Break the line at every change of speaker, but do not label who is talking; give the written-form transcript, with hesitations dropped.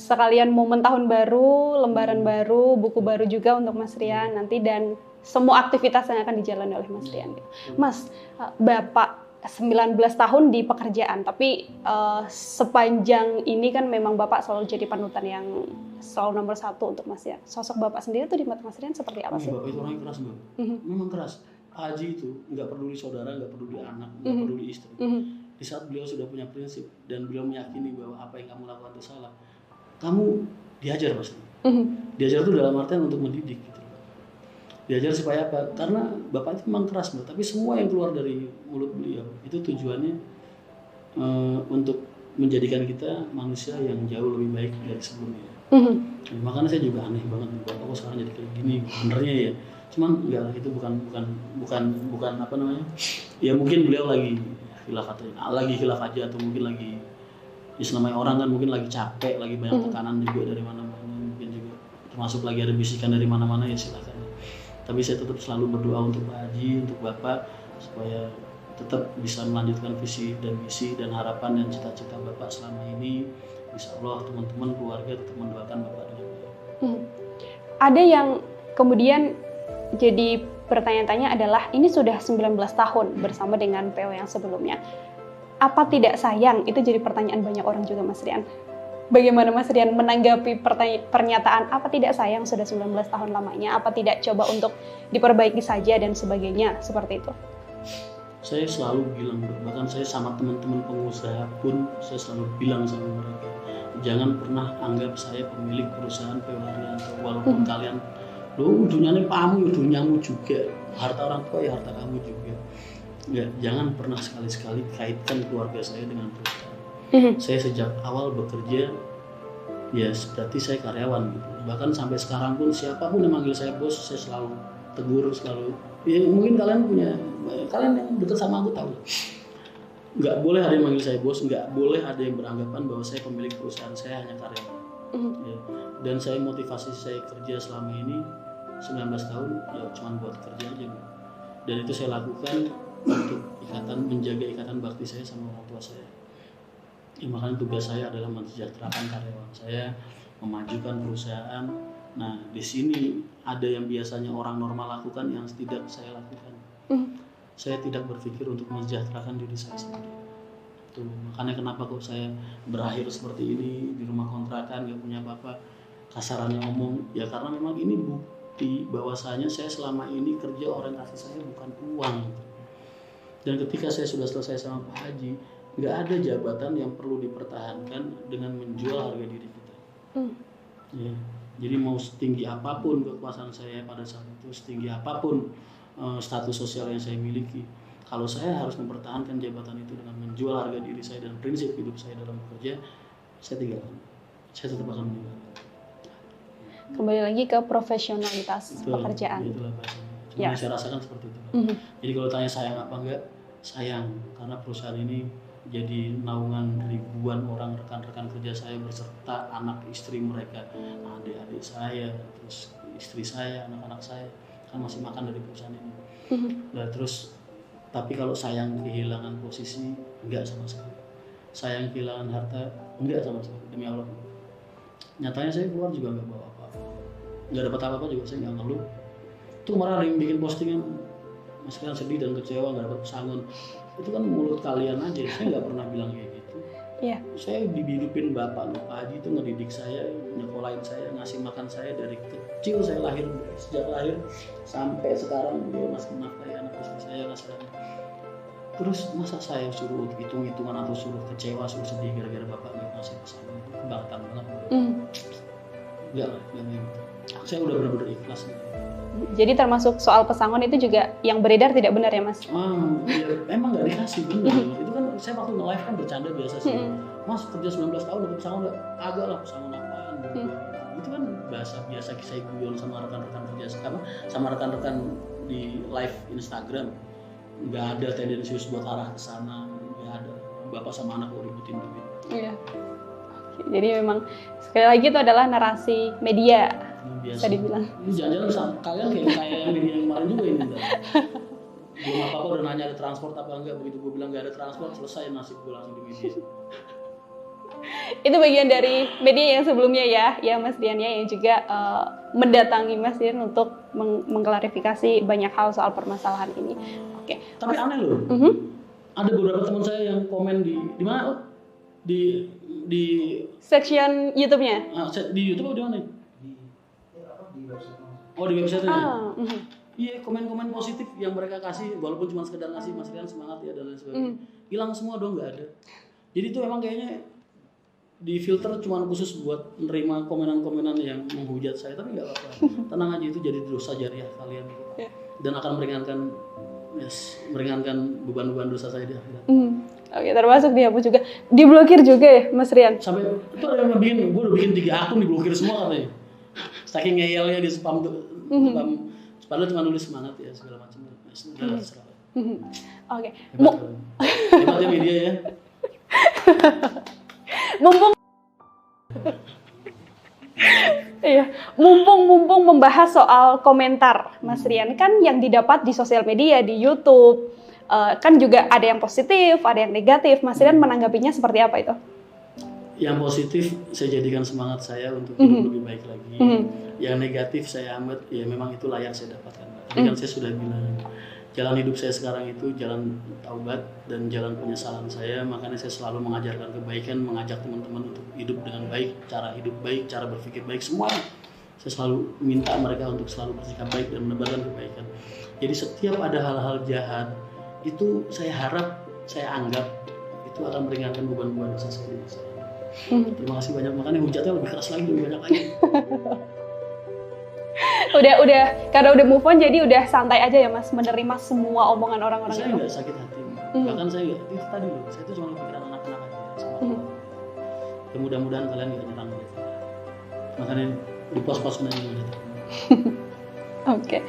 sekalian momen tahun baru, lembaran baru, buku baru juga untuk Mas Rian nanti, dan semua aktivitas yang akan dijalani oleh Mas Rian. Mas, Bapak 19 tahun di pekerjaan, tapi sepanjang ini kan memang Bapak selalu jadi panutan yang selalu nomor satu untuk Mas Rian. Sosok Bapak sendiri tuh di mata Mas Rian seperti apa sih?
Bapak itu orangnya keras, Mbak. Memang keras. Haji itu nggak peduli saudara, nggak peduli anak, nggak peduli istri. Di saat beliau sudah punya prinsip dan beliau meyakini bahwa apa yang kamu lakukan itu salah, kamu diajar, Mas. Diajar itu dalam artian untuk mendidik gitu. Diajar supaya apa? Karena Bapak itu memang keras, Mbak, tapi semua yang keluar dari mulut beliau itu tujuannya untuk menjadikan kita manusia yang jauh lebih baik dari sebelumnya. Makanya saya juga aneh banget nih, Bapak kok sekarang jadi kayak gini, benernya ya. Cuman enggak, itu bukan apa namanya? Ya mungkin beliau lagi khilaf aja, atau mungkin lagi namanya orang kan mungkin lagi capek, lagi banyak tekanan juga dari mana-mana, mungkin juga termasuk lagi ada bisikan dari mana-mana, ya silakan. Tapi saya tetap selalu berdoa untuk Pak Haji, untuk Bapak, supaya tetap bisa melanjutkan visi dan misi dan harapan dan cita-cita Bapak selama ini. Insya Allah teman-teman keluarga tetap mendoakan Bapak dengan baik.
Ada yang kemudian jadi pertanyaan-tanya adalah, ini sudah 19 tahun bersama dengan PO yang sebelumnya. Apa tidak sayang? Itu jadi pertanyaan banyak orang juga, Mas Rian. Bagaimana Mas Rian menanggapi pernyataan apa tidak sayang sudah 19 tahun lamanya? Apa tidak coba untuk diperbaiki saja dan sebagainya seperti itu?
Saya selalu bilang, bahkan saya sama teman-teman pengusaha pun saya selalu bilang sama mereka, jangan pernah anggap saya pemilik perusahaan PO Haryanto, walaupun kalian dunianya kamu, duniamu juga, harta orang tua ya harta kamu juga. Enggak, jangan pernah sekali-sekali kaitkan keluarga saya dengan perusahaan. Saya sejak awal bekerja, ya berarti saya karyawan gitu. Bahkan sampai sekarang pun siapapun yang manggil saya bos, saya selalu tegur, selalu. Ya mungkin kalian yang dekat sama aku tahu. Nggak boleh ada yang manggil saya bos, nggak boleh ada yang beranggapan bahwa saya pemilik perusahaan, saya hanya karyawan. Ya. Dan saya motivasi saya kerja selama ini 19 tahun ya cuma buat kerja aja, Bu. Dan itu saya lakukan untuk menjaga ikatan bakti saya sama orang tua saya. Ya, makanya tugas saya adalah mensejahterakan karyawan saya, memajukan perusahaan. Nah, di sini ada yang biasanya orang normal lakukan yang tidak saya lakukan. Saya tidak berpikir untuk mensejahterakan diri saya sendiri. Tuh, makanya kenapa kok saya berakhir seperti ini di rumah kontrakan, gak punya apa-apa. Kasarannya ngomong, ya karena memang ini bukti bahwasanya saya selama ini kerja orientasi saya bukan uang. Dan ketika saya sudah selesai sama Pak Haji, nggak ada jabatan yang perlu dipertahankan dengan menjual harga diri kita. Ya, jadi mau setinggi apapun kekuasaan saya pada saat itu, setinggi apapun status sosial yang saya miliki, kalau saya harus mempertahankan jabatan itu dengan menjual harga diri saya dan prinsip hidup saya dalam bekerja, saya tinggalkan. Saya tetap akan meninggalkan.
Kembali lagi ke profesionalitas pekerjaan.
Itulah bahasanya. Cuma saya rasakan seperti itu. Jadi kalau tanya sayang apa enggak, sayang, karena perusahaan ini jadi naungan ribuan orang, rekan-rekan kerja saya beserta anak istri mereka, adik-adik saya, terus istri saya, anak-anak saya kan masih makan dari perusahaan ini. Nah terus, tapi kalau sayang kehilangan posisi, enggak sama sekali. Sayang kehilangan harta, enggak sama sekali, demi Allah. Nyatanya saya keluar juga enggak bawa apa-apa, enggak dapat apa-apa juga, saya enggak ngeluh. Itu kemarin ada yang bikin postingan, Mas Rian sedih dan kecewa nggak dapat pesangon. Itu kan mulut kalian aja, saya nggak pernah bilang kayak gitu.
Iya.
Saya dihidupin Bapak Pak Haji itu ngedidik saya, nyekolahin saya, ngasih makan saya dari kecil, saya lahir, sejak lahir sampai sekarang dia masih menafkahi anak istri saya, ngasih. Terus masa saya suruh hitung-hitungan atau suruh kecewa, suruh sedih gara-gara Bapak nggak ngasih pesangon, itu kebangetan banget. Enggak gitu. Saya udah benar-benar ikhlas gitu.
Jadi termasuk soal pesangon itu juga yang beredar tidak benar ya Mas?
Ya, emang nggak dikasih benar. Itu kan saya waktu nge-live kan bercanda biasa sih. Mas kerja 19 tahun dapat pesangon nggak? Agak lah, pesangon apaan? Itu kan bahasa biasa saya guyon sama rekan-rekan kerja sama rekan-rekan di live Instagram. Nggak ada tendensius buat arah ke sana, nggak ada. Bapak sama anak ributin duit. Iya.
Jadi memang sekali lagi itu adalah narasi media. Bisa dibilang.
Ini jangan-jangan kalian kayak yang media yang kemarin juga ini. Belum apa-apa udah nanya ada transport apa enggak, begitu gue bilang nggak ada transport, selesai nasib gue langsung di media.
Itu bagian dari media yang sebelumnya ya Mas Dian ya, yang juga mendatangi Mas Dian untuk mengklarifikasi banyak hal soal permasalahan ini. Oke.
Tapi aneh loh. Ada beberapa teman saya yang komen di mana? Di
section YouTube-nya.
Di YouTube atau di mana? Di website. Oh, di website-nya. Iya, komen-komen positif yang mereka kasih, walaupun cuma sekedar ngasih Mas Rian semangat ya dan lain sebagainya. Hilang semua dong, nggak ada. Jadi itu emang kayaknya di filter cuma khusus buat menerima komenan-komenan yang menghujat saya, tapi nggak apa-apa. Tenang aja, itu jadi dosa jariah kalian dan akan meringankan beban-beban dosa saya di akhirat.
Oke, termasuk dihapus juga, diblokir juga ya Mas Rian.
Sampai itu ada yang gue udah bikin 3 akun diblokir semua katanya. Saking ngeyelnya di spam tuh, padahal cuma nulis semangat ya segala macam.
Oke.
Hebatnya media ya.
Mumpung membahas soal komentar Mas Rian, kan yang didapat di sosial media, di YouTube, kan juga ada yang positif, ada yang negatif. Mas Rian menanggapinya seperti apa itu?
Yang positif saya jadikan semangat saya untuk hidup lebih baik lagi. Yang negatif saya ambil, ya memang itu layak saya dapatkan. Tapi kan saya sudah bilang, jalan hidup saya sekarang itu jalan taubat dan jalan penyesalan saya. Makanya saya selalu mengajarkan kebaikan, mengajak teman-teman untuk hidup dengan baik, cara hidup baik, cara berpikir baik, semua. Saya selalu minta mereka untuk selalu bersikap baik dan menebarkan kebaikan. Jadi setiap ada hal-hal jahat, itu saya harap, saya anggap itu akan meringankan beban-beban dosa saya di masa lalu. Terima kasih banyak, makanya hujatnya lebih keras lagi, lebih banyak lagi.
udah karena udah move on, jadi udah santai aja ya Mas menerima semua omongan orang-orang.
Saya nggak sakit hati, bahkan saya nggak, itu tadi loh, saya itu cuma pikiran anak-anak aja sama ya, mudah-mudahan kalian nggak nyerang mereka, makanya di pos-pos aja.
Oke.